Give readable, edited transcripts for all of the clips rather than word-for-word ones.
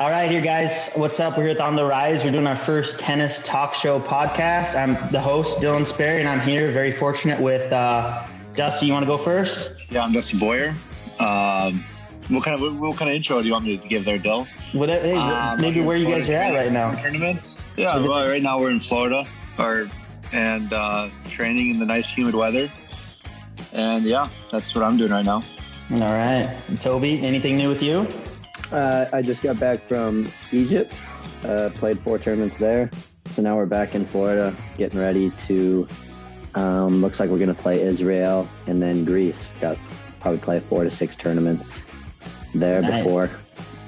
All right, here, guys. What's up? We're here with On the Rise. We're doing our first tennis talk show podcast. I'm the host, Dylan Sperry, and I'm here, very fortunate, with Dusty. You want to go first? Yeah, I'm Dusty Boyer. What kind of intro do you want me to give there, Dill? Maybe where you guys are at right now. Tournaments? Yeah, well, right now we're in Florida, and training in the nice humid weather. And yeah, that's what I'm doing right now. All right, Toby. Anything new with you? I just got back from Egypt, played 4 tournaments there. So now we're back in Florida, getting ready to, looks like we're going to play Israel and then Greece. Got probably play 4 to 6 tournaments there before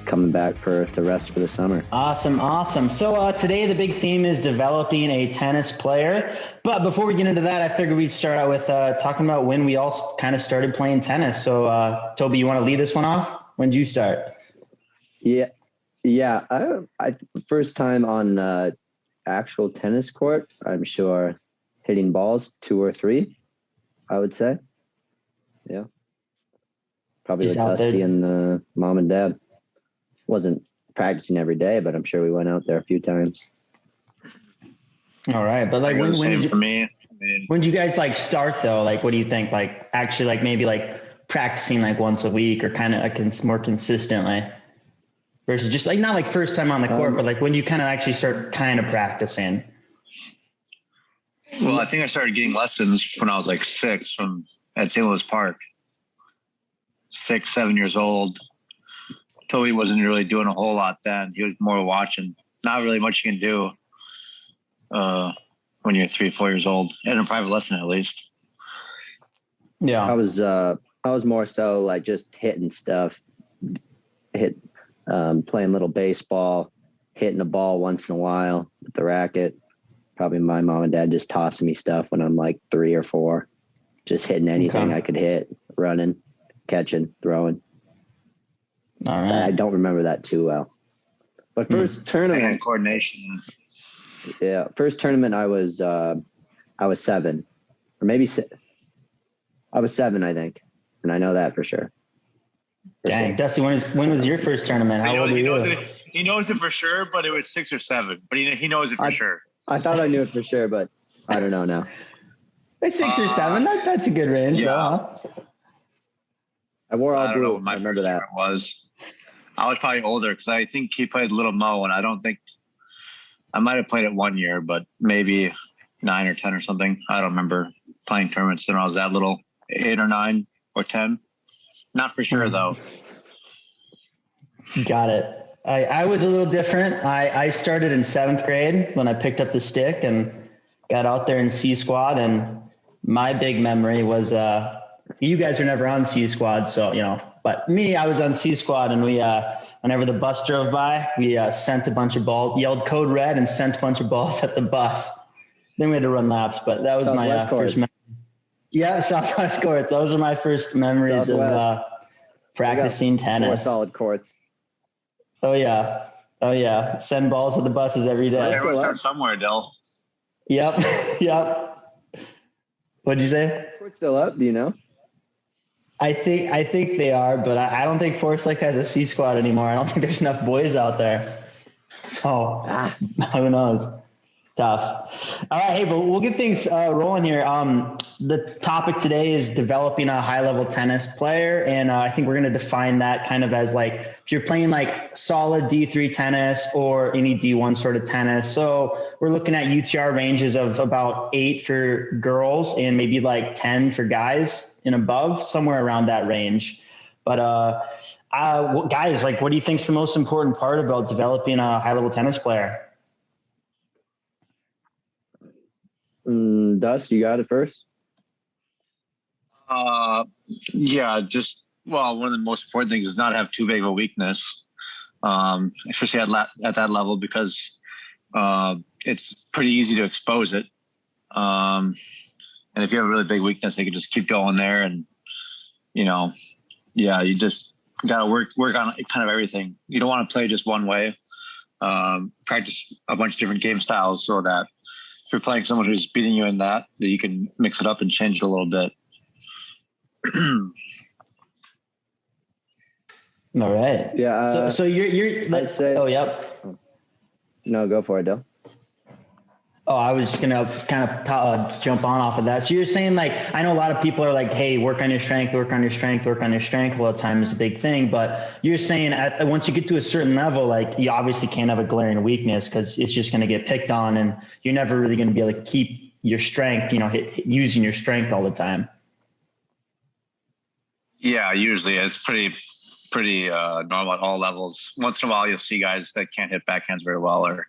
coming back for the rest for the summer. Awesome. So today the big theme is developing a tennis player. But before we get into that, I figured we'd start out with talking about when we all kind of started playing tennis. So Toby, you want to lead this one off? When did you start? Yeah. I first time on actual tennis court, I'm sure hitting balls 2 or 3, I would say. Yeah. Probably Just with Dusty and mom and dad. Wasn't practicing every day, but I'm sure we went out there a few times. All right. But like when did you guys like start though? Like, what do you think? Like actually like maybe like practicing like once a week or kind of like more consistently? Versus just like, not like first time on the court, but like when you kind of actually start kind of practicing. Well, I think I started getting lessons when I was like 6 at St. Louis Park. 6, 7 years old. Toby wasn't really doing a whole lot then. He was more watching. Not really much you can do when you're 3, 4 years old, in a private lesson at least. Yeah, I was more so like just hitting stuff, playing little baseball, hitting a ball once in a while with the racket. Probably my mom and dad just tossing me stuff when I'm like 3 or 4, just hitting anything I could hit, running, catching, throwing. All right. I don't remember that too well. But first tournament, and coordination. Yeah, first tournament I was 7, or maybe 6. I was 7, I think, and I know that for sure. Dang, Dusty, when was your first tournament? How old were you? He knows it for sure, but it was 6 or 7. But he knows it for sure. I thought I knew it for sure, but I don't know now. It's 6 or 7. That's a good range, yeah. Though, huh? I wore all blue. I don't know what my first tournament was. I was probably older because I think he played Little Mo, and I don't think I might have played it 1 year, but maybe 9 or 10 or something. I don't remember playing tournaments when I was that little, 8 or 9 or 10. Not for sure though. Got it. I was a little different. I started in 7th grade when I picked up the stick and got out there in C squad. And my big memory was, you guys were never on C squad. So, but me, I was on C squad, and we, whenever the bus drove by, we sent a bunch of balls, yelled code red, and sent a bunch of balls at the bus. Then we had to run laps, but that was my first memory. Yeah, Southwest courts. Those are my first memories of practicing tennis. 4 solid courts. Oh yeah. Send balls to the buses every day. Everyone starts somewhere, Del. Yep. What'd you say? Court's still up. Do you know? I think they are, but I don't think Forest Lake has a C squad anymore. I don't think there's enough boys out there. So who knows? Tough. All right. Hey, but we'll get things rolling here. The topic today is developing a high-level tennis player. And I think we're going to define that kind of as like, if you're playing like solid D3 tennis or any D1 sort of tennis. So we're looking at UTR ranges of about 8 for girls and maybe like 10 for guys and above, somewhere around that range. But guys, like, what do you think is the most important part about developing a high-level tennis player? Dust, you got it first? Yeah, one of the most important things is not have too big of a weakness, especially at that level, because it's pretty easy to expose it. And if you have a really big weakness, they can just keep going there, and you just gotta work on kind of everything. You don't want to play just one way. Practice a bunch of different game styles so that if you're playing someone who's beating you in that you can mix it up and change it a little bit. All right. Yeah. So you're I'd say. oh, yep. No, go for it, Dill. Oh, I was just gonna kind of jump on off of that. So you're saying, like, I know a lot of people are like, hey, work on your strength, work on your strength, work on your strength. A lot of times is a big thing, but you're saying once you get to a certain level, like, you obviously can't have a glaring weakness because it's just gonna get picked on, and you're never really gonna be able to keep your strength, using your strength all the time. Yeah, usually it's pretty normal at all levels. Once in a while, you'll see guys that can't hit backhands very well or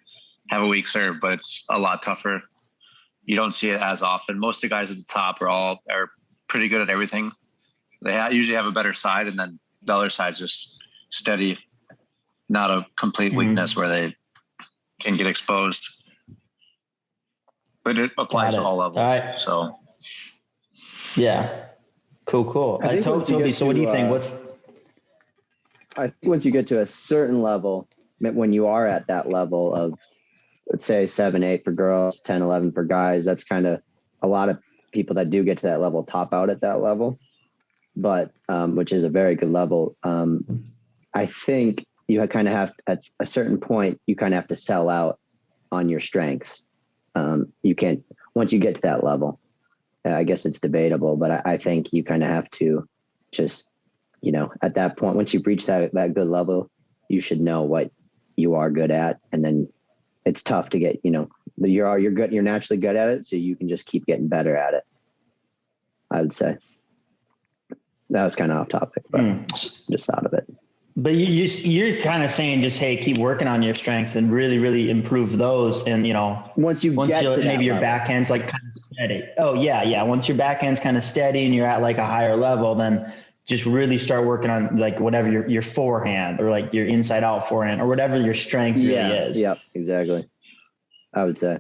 have a weak serve, but it's a lot tougher. You don't see it as often. Most of the guys at the top are pretty good at everything. They usually have a better side, and then the other side's just steady, not a complete weakness where they can get exposed. But it applies to all levels. Right. So, yeah, cool. I think Toby, so what do you think? I think once you get to a certain level, when you are at that level of, let's say 7, 8 for girls, 10, 11 for guys, that's kind of a lot of people that do get to that level top out at that level, but which is a very good level. I think you kind of have, at a certain point, you kind of have to sell out on your strengths. You can't, once you get to that level, I guess it's debatable, but I think you kind of have to just, at that point, once you've reached that good level, you should know what you are good at. And then it's tough to get, you're good, you're naturally good at it. So you can just keep getting better at it. I would say that was kind of off topic, but just thought of it. But you're kind of saying just, hey, keep working on your strengths and really, really improve those. And, once you get to maybe your backhand's like kind of steady. Oh yeah. Once your backhand's kind of steady and you're at like a higher level, then just really start working on like whatever your forehand or like your inside out forehand or whatever your strength really is. Yeah, exactly. I would say.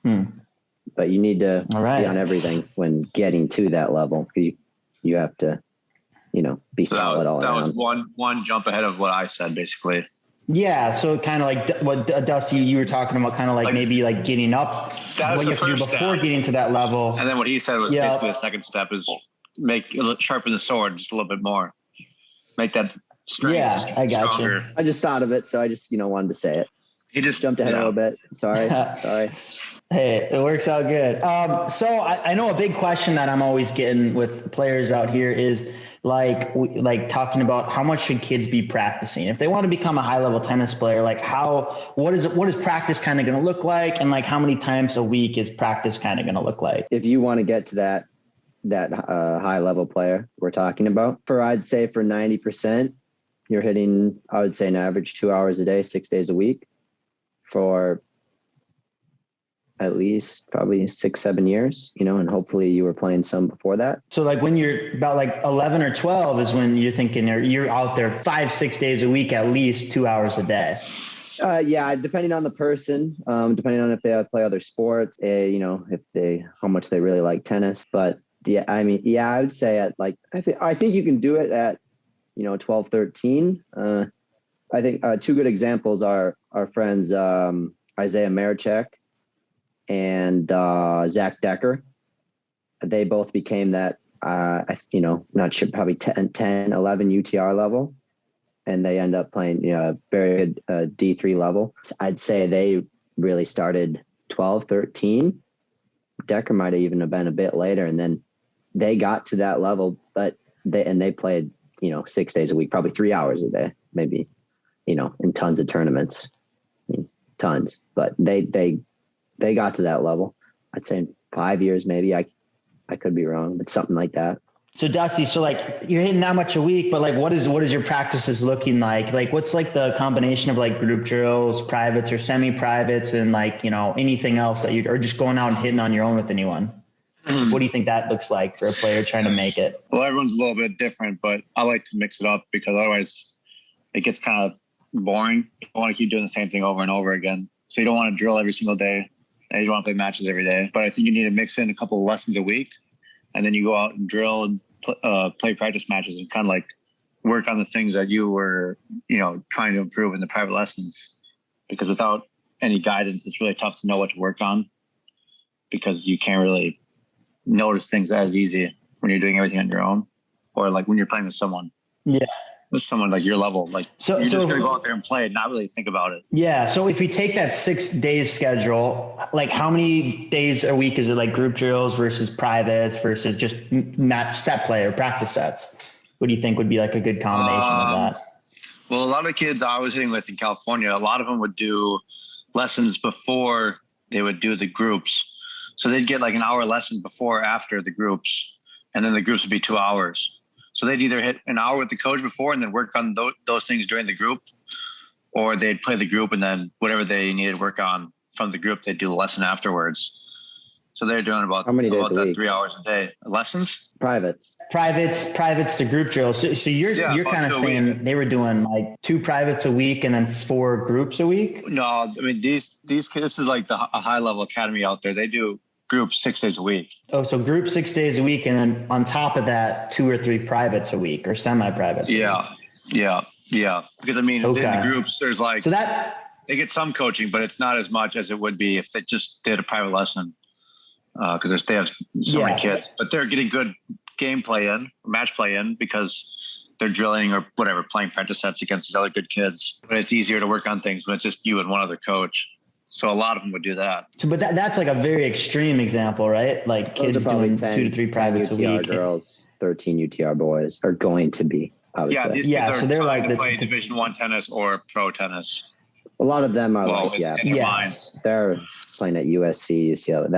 But you need to be on everything when getting to that level. You have to, be solid all around. That was one jump ahead of what I said, basically. Yeah, so kind of like what Dusty, you were talking about, kind of like maybe like getting up. That was the first step before getting to that level. And then what he said was basically the second step is sharpen the sword just a little bit more, make that strength I got stronger. You. I just thought of it, so I just wanted to say it. He just jumped ahead a little bit. Sorry. Hey, it works out good. So I know a big question that I'm always getting with players out here is like talking about how much should kids be practicing if they want to become a high level tennis player? Like what is practice kind of going to look like, and like how many times a week is practice kind of going to look like? If you want to get to that high level player we're talking about, I'd say for 90%, you're hitting, I would say, an average 2 hours a day, 6 days a week for at least probably 6-7 years, and hopefully you were playing some before that. So like when you're about like 11 or 12 is when you're thinking you're out there 5-6 days a week, at least 2 hours a day. Yeah, depending on the person, depending on if they play other sports, how much they really like tennis. But yeah, I would say at like, I think you can do it at, 12, 13. I think two good examples are our friends, Isaiah Marichek and Zach Decker. They both became that, not sure, probably 10, 11 UTR level. And they end up playing, very good D3 level. I'd say they really started 12, 13. Decker might have even been a bit later. And then they got to that level, but they played, 6 days a week, probably 3 hours a day, maybe, in tons of tournaments, tons. But they got to that level. I'd say in 5 years, maybe. I could be wrong, but something like that. So Dusty, so like you're hitting that much a week, but like what is your practices looking like? Like what's like the combination of like group drills, privates or semi-privates, and like, anything else that or just going out and hitting on your own with anyone? What do you think that looks like for a player trying to make it? Well, everyone's a little bit different, but I like to mix it up because otherwise it gets kind of boring. You don't want to keep doing the same thing over and over again. So you don't want to drill every single day, and you don't want to play matches every day. But I think you need to mix in a couple of lessons a week. And then you go out and drill and play practice matches and kind of like work on the things that you were, trying to improve in the private lessons. Because without any guidance, it's really tough to know what to work on because you can't really notice things as easy when you're doing everything on your own or like when you're playing with someone. Yeah. with someone like your level. Like So you're just gonna go out there and play and not really think about it. Yeah. So if we take that 6 days schedule, like how many days a week is it like group drills versus privates versus just match set play or practice sets? What do you think would be like a good combination of that? Well, a lot of the kids I was hitting with in California, a lot of them would do lessons before they would do the groups. So they'd get like an hour lesson before or after the groups, and then the groups would be 2 hours. So they'd either hit an hour with the coach before and then work on those things during the group, or they'd play the group and then whatever they needed to work on from the group, they'd do the lesson afterwards. So they're doing about, How many days a week? 3 hours a day. Lessons? Privates to group drills. So you're kind of saying they were doing like 2 privates a week and then 4 groups a week? No, I mean, these kids, this is like a high level academy out there. They do groups 6 days a week. Oh, so group 6 days a week. And then on top of that, 2 or 3 privates a week or semi-privates. Yeah. Because I mean, in the groups, there's like, so that they get some coaching, but it's not as much as it would be if they just did a private lesson. Because they have so many kids, but they're getting good game play in, match play in, because they're drilling or whatever, playing practice sets against these other good kids. But it's easier to work on things when it's just you and one other coach. So a lot of them would do that. So, but that's like a very extreme example, right? Like kids doing 2 to 3 privates a week. Girls, 13 UTR boys are going to be. These kids are so they're like to play Division I tennis or pro tennis. A lot of them are they're playing at USC, UCLA.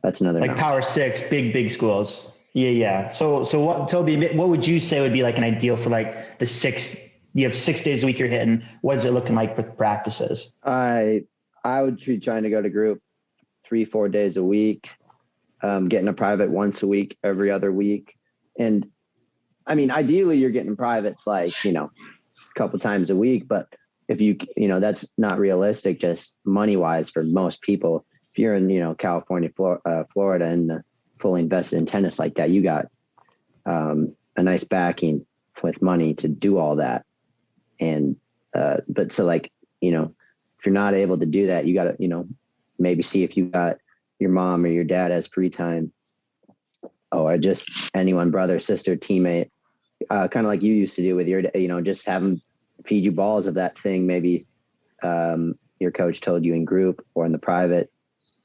That's another like Power 6, big schools. Yeah. So what, Toby, what would you say would be like an ideal for like the 6, you have 6 days a week you're hitting. What is it looking like with practices? I would be trying to go to group 3-4 days a week, getting a private once a week, every other week. And I mean, ideally you're getting privates like, a couple times a week, but if that's not realistic, just money wise for most people. If you're in, California, Florida, and fully invested in tennis like that, you got a nice backing with money to do all that. And, but so like, if you're not able to do that, you got to, maybe see if you got your mom or your dad has free time, or just anyone, brother, sister, teammate, kind of like you used to do with your, just have them feed you balls of that thing. Maybe your coach told you in group or in the private,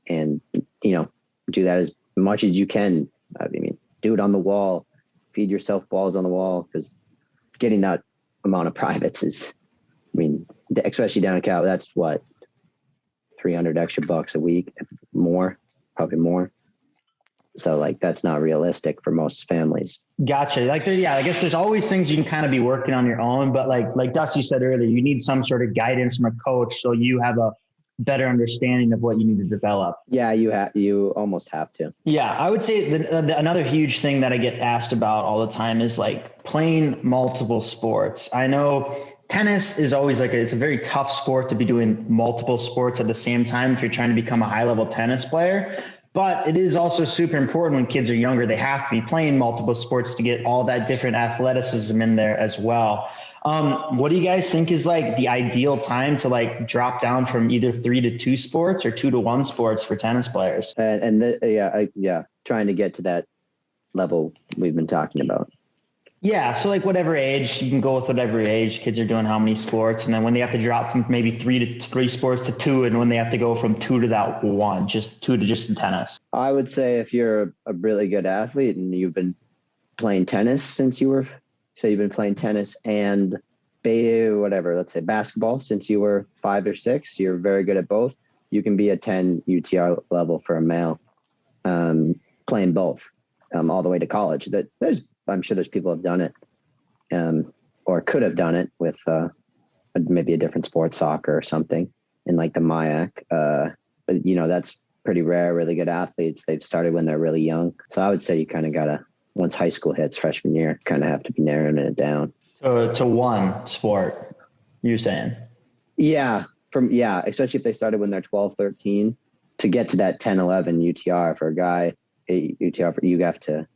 and, do that as much as you can. I mean, do it on the wall, feed yourself balls on the wall, because getting that amount of privates is, especially down in Cal, that's what, $300 extra bucks a week, probably more. So like, that's not realistic for most families. Gotcha. I guess there's always things you can kind of be working on your own, but like Dusty said earlier, you need some sort of guidance from a coach so you have a better understanding of what you need to develop. Yeah, you almost have to. Yeah, I would say another huge thing that I get asked about all the time is like playing multiple sports. I know tennis is always it's a very tough sport to be doing multiple sports at the same time if you're trying to become a high level tennis player. But it is also super important when kids are younger. They have to be playing multiple sports to get all that different athleticism in there as well. What do you guys think is like the ideal time to like drop down from either 3 to 2 sports or 2 to 1 sports for tennis players? Trying to get to that level we've been talking about. Yeah. So like whatever age, you can go with whatever age kids are doing, how many sports. And then when they have to drop from maybe 3 sports to 2, and when they have to go from 2 to that 1, just 2 to just tennis. I would say if you're a really good athlete and you've been playing tennis since you've been playing tennis and let's say basketball since you were 5 or 6, you're very good at both. You can be a 10 UTR level for a male, playing both, all the way to college. I'm sure there's people who have done it, or could have done it with maybe a different sport, soccer or something, in like the MIAC. But that's pretty rare. Really good athletes, they've started when they're really young. So I would say you kind of gotta, once high school hits freshman year, kind of have to be narrowing it down. To 1 sport, you're saying? Yeah, especially if they started when they're 12, 13, to get to that 10, 11 UTR for a guy. UTR, you have to.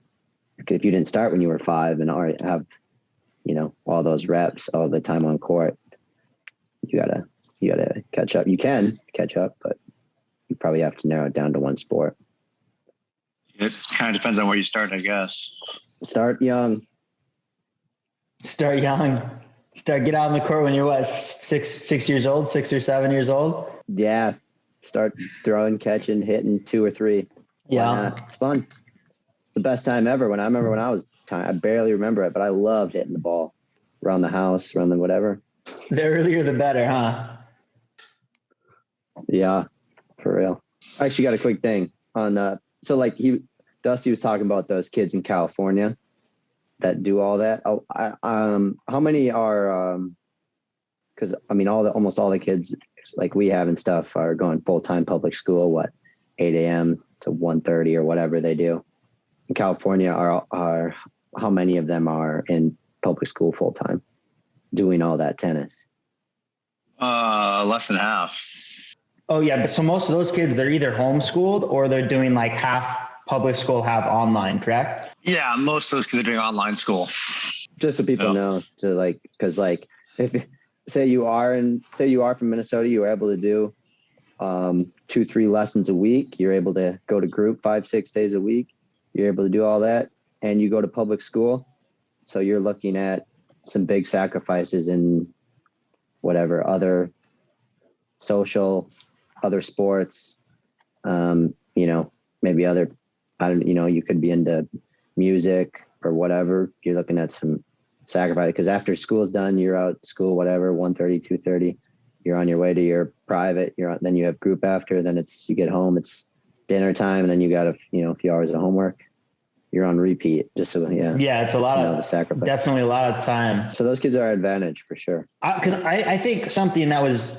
If you didn't start when you were 5 and already have, all those reps all the time on court, you gotta catch up. You can catch up, but you probably have to narrow it down to 1 sport. It kind of depends on where you start, I guess. Start young. Start young. Get out on the court when you're what, 6 years old, 6 or 7 years old. Yeah. Start throwing, catching, hitting 2 or 3. Yeah. Why not? It's fun. It's the best time ever. I barely remember it, but I loved hitting the ball around the house, around the whatever. The earlier, the better, huh? Yeah, for real. I actually got a quick thing on, Dusty was talking about those kids in California that do all that. How many are, cause I mean, almost all the kids like we have and stuff are going full-time public school, 8 a.m. to 1:30 or whatever they do. In California are how many of them are in public school full-time doing all that tennis? Less than half. Oh yeah. But so most of those kids, they're either homeschooled or they're doing like half public school, half online, correct? Yeah. Most of those kids are doing online school. Just so people know cause if say you are from Minnesota, you were able to do 2-3 lessons a week. You're able to go to group 5-6 days a week. You're able to do all that and you go to public school. So you're looking at some big sacrifices in whatever other social, other sports, maybe other, you could be into music or whatever. You're looking at some sacrifice because after school's done, you're out of school, whatever, 1:30, 2:30, you're on your way to your private, then you have group after, then you get home, it's dinner time. And then you got a few hours of homework. You're on repeat. Just so, yeah. Yeah. It's a lot of the sacrifice. Definitely a lot of time. So those kids are our advantage for sure. Cause I think something that was,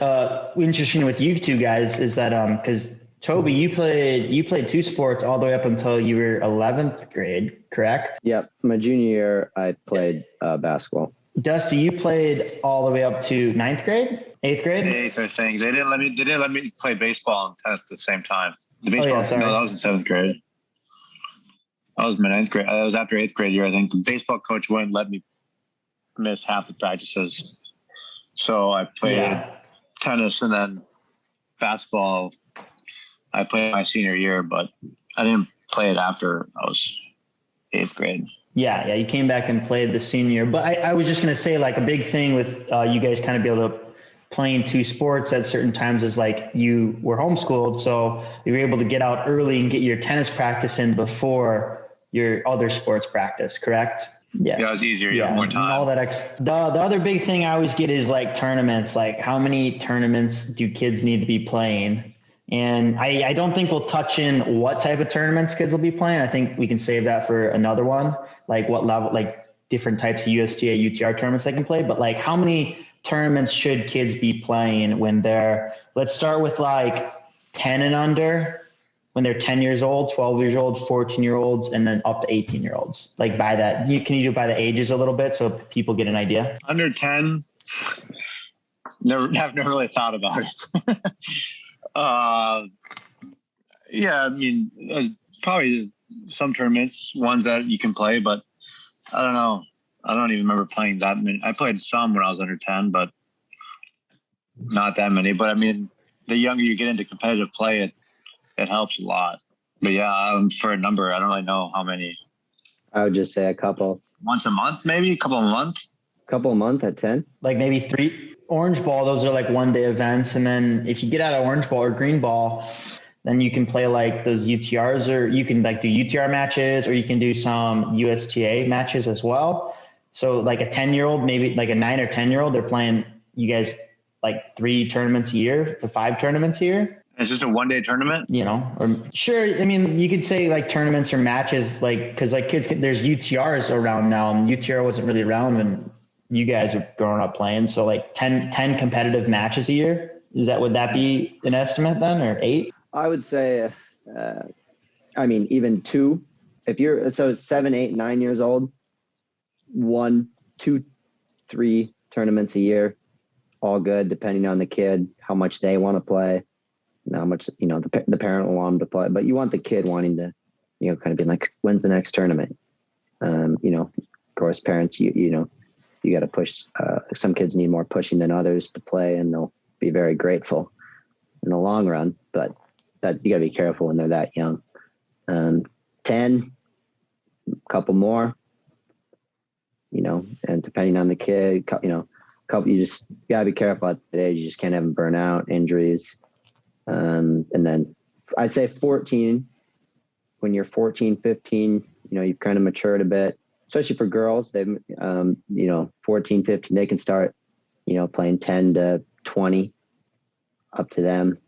interesting with you two guys is that, cause Toby, you played 2 sports all the way up until you were 11th grade, correct? Yep. My junior year, I played basketball. Dusty, you played all the way up to 9th grade, 8th grade? 8th, I think. They didn't let me play baseball and tennis at the same time. The baseball, no, that was in 7th grade. That was my 9th grade. That was after 8th grade year, I think. The baseball coach wouldn't let me miss half the practices. So I played tennis and then basketball. I played my senior year, but I didn't play it after I was 8th grade. Yeah, you came back and played the senior year. But I was just going to say, like, a big thing with you guys kind of be able to playing 2 sports at certain times is like you were homeschooled, so you were able to get out early and get your tennis practice in before your other sports practice, correct? Yeah, it was easier. You have more time. All that the other big thing I always get is like tournaments. Like, how many tournaments do kids need to be playing? And I don't think we'll touch in what type of tournaments kids will be playing. I think we can save that for another one, like what level, like different types of USTA, UTR tournaments they can play. But like, how many tournaments should kids be playing when let's start with like 10 and under, when they're 10 years old, 12 years old, 14-year-olds, and then up to 18-year-olds. Like by that, can you do it by the ages a little bit so people get an idea? Under 10, I've never really thought about it. Yeah, I mean, probably some tournaments, ones that you can play, but I don't know. I don't even remember playing that many. I played some when I was under 10, but not that many. But I mean, the younger you get into competitive play, it helps a lot. But yeah, for a number, I don't really know how many. I would just say a couple. Once a month, maybe a couple of months. Couple a month at 10. Like maybe 3. Orange ball, those are like one-day events. And then if you get out of orange ball or green ball, then you can play like those UTRs, or you can like do UTR matches, or you can do some USTA matches as well. So like a 10-year-old, maybe like a 9 or 10-year-old, they're playing you guys like 3 tournaments a year to 5 tournaments a year. It's just a one-day tournament? Or sure. I mean, you could say like tournaments or matches, like, cause like kids, there's UTRs around now, and UTR wasn't really around when you guys were growing up playing. So like 10 competitive matches a year. Would that be an estimate then, or 8? I would say, even 2, if you're, 7, 8, 9 years old, 1, 2, 3 tournaments a year, all good, depending on the kid, how much they want to play, and how much, the parent will want them to play, but you want the kid wanting to, kind of be like, when's the next tournament? Of course, parents, you got to push. Some kids need more pushing than others to play, and they'll be very grateful in the long run. But that you got to be careful when they're that young. 10, a couple more. and depending on the kid, you just gotta be careful at the age. You just can't have them burn out, injuries. And then I'd say 14, when you're 14, 15, you've kind of matured a bit, especially for girls. They've, 14, 15, they can start, playing 10 to 20, up to them.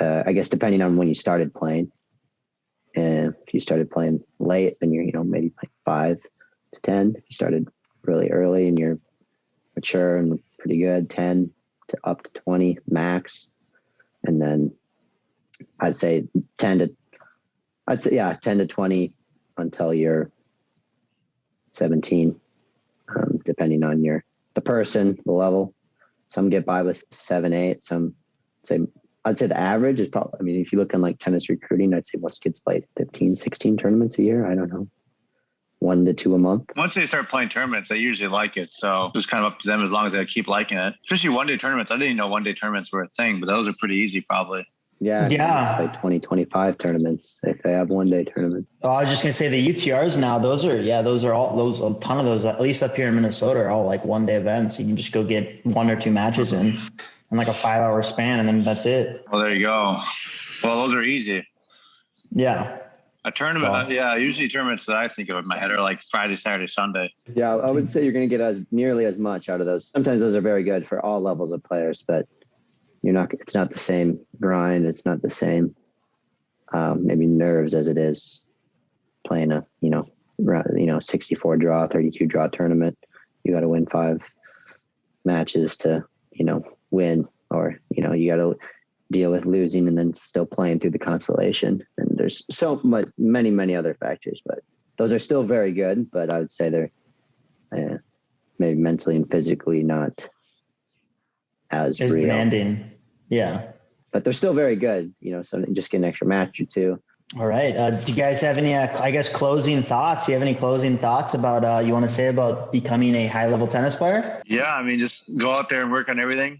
I guess depending on when you started playing. And if you started playing late, then you're, maybe like 5 to 10. If you started really early and you're mature and pretty good, 10 to up to 20 max. And then I'd say 10 to 20 until you're 17, depending on the person, the level. Some get by with 7, 8. I'd say the average is probably, if you look on like tennis recruiting, I'd say most kids play 15, 16 tournaments a year. I don't know. 1 to 2 a month. Once they start playing tournaments, they usually like it. So it's kind of up to them as long as they keep liking it. Especially one-day tournaments. I didn't even know one-day tournaments were a thing, but those are pretty ezy probably. Yeah. Play 20, 25 tournaments if they have one-day tournaments. Oh, I was just going to say the UTRs now, a ton of those, at least up here in Minnesota, are all like one-day events. You can just go get 1 or 2 matches in like a 5-hour span, and then that's it. Well, there you go. Well, those are easy. Yeah. A tournament, usually tournaments that I think of in my head are like Friday, Saturday, Sunday. Yeah, I would say you're going to get nearly as much out of those. Sometimes those are very good for all levels of players, but it's not the same grind. It's not the same, maybe nerves as it is playing a, 64 draw, 32 draw tournament. You got to win 5 matches to, win, or, you got to deal with losing and then still playing through the consolation. And there's many, many other factors, but those are still very good. But I would say they're maybe mentally and physically not as real. Demanding. Yeah. But they're still very good, so just get an extra match or 2. All right. Do you guys have any, closing thoughts? Do you have any closing thoughts about, you want to say about becoming a high-level tennis player? Yeah, just go out there and work on everything.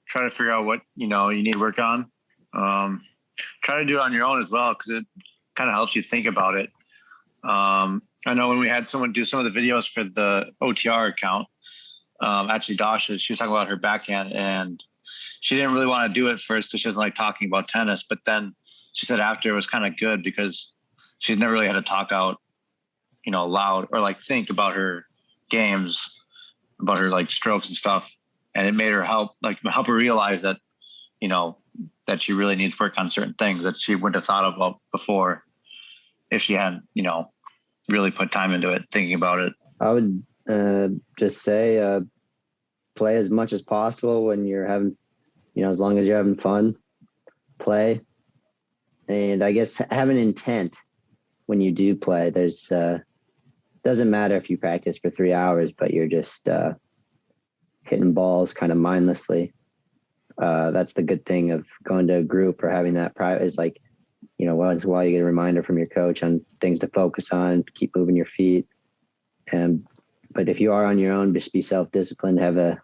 Try to figure out what, you need work on. Try to do it on your own as well, because it kind of helps you think about it. I know when we had someone do some of the videos for the OTR account, actually Dasha, she was talking about her backhand, and she didn't really want to do it first because she doesn't like talking about tennis. But then she said after it was kind of good because she's never really had to talk out, loud or like think about her games, about her like strokes and stuff. And it made her help her realize that, that she really needs work on certain things that she wouldn't have thought about before if she hadn't, really put time into it, thinking about it. I would just say play as much as possible when you're having, as long as you're having fun, play. And I guess have an intent when you do play. There's doesn't matter if you practice for 3 hours, but you're just hitting balls kind of mindlessly. That's the good thing of going to a group or having that private is like, once in a while you get a reminder from your coach on things to focus on, keep moving your feet. But if you are on your own, just be self-disciplined, have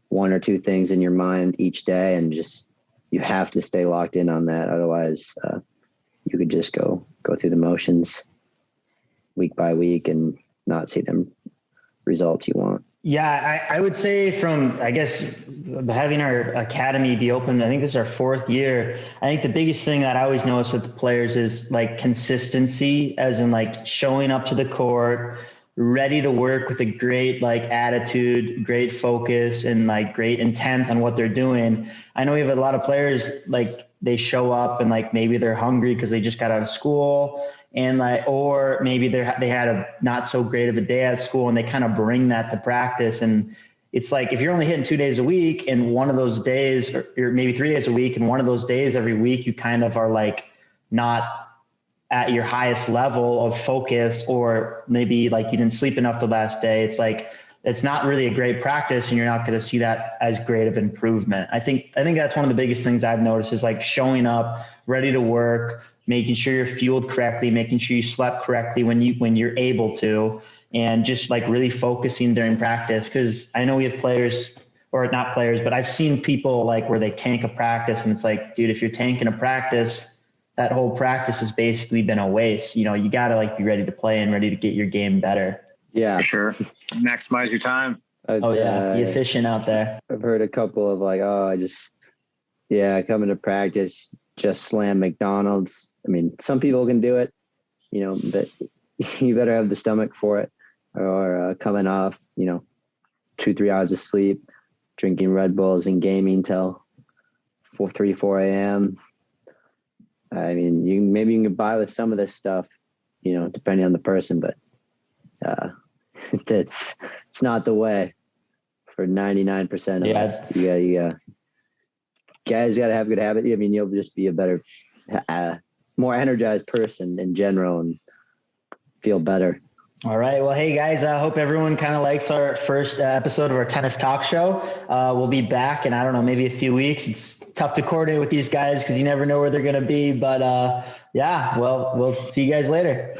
1 or 2 things in your mind each day, and you have to stay locked in on that. Otherwise, you could just go through the motions week by week and not see them results you want. Yeah, I would say from, having our academy be open, I think this is our 4th year. I think the biggest thing that I always notice with the players is like consistency, as in like showing up to the court, ready to work with a great like attitude, great focus, and like great intent on what they're doing. I know we have a lot of players, like they show up and like maybe they're hungry because they just got out of school, and or maybe they had a not so great of a day at school and they kind of bring that to practice. And it's like, if you're only hitting 2 days a week and one of those days, or maybe 3 days a week, and one of those days every week, you kind of are like not at your highest level of focus, or maybe like you didn't sleep enough the last day. It's like, it's not really a great practice, and you're not going to see that as great of improvement. I think that's one of the biggest things I've noticed is like showing up ready to work, making sure you're fueled correctly, making sure you slept correctly when you're able to, and just like really focusing during practice. Cause I know we have players, or not players, but I've seen people like where they tank a practice, and it's like, dude, if you're tanking a practice, that whole practice has basically been a waste. You know, you got to like be ready to play and ready to get your game better. Yeah, For sure. Maximize your time. Be efficient out there. I've heard a couple of like, coming to practice, just slam McDonald's. I mean, some people can do it, you know, but you better have the stomach for it, or coming off, you know, 2-3 hours of sleep, drinking Red Bulls and gaming till 4 a.m. I mean, you can get by with some of this stuff, you know, depending on the person, but it's not the way for 99% of us. You guys got to have good habit. I mean, you'll just be a better, more energized person in general and feel better. All right. Well, hey guys, I hope everyone kind of likes our first episode of our tennis talk show. We'll be back in, I don't know, maybe a few weeks. It's tough to coordinate with these guys because you never know where they're going to be. But we'll see you guys later.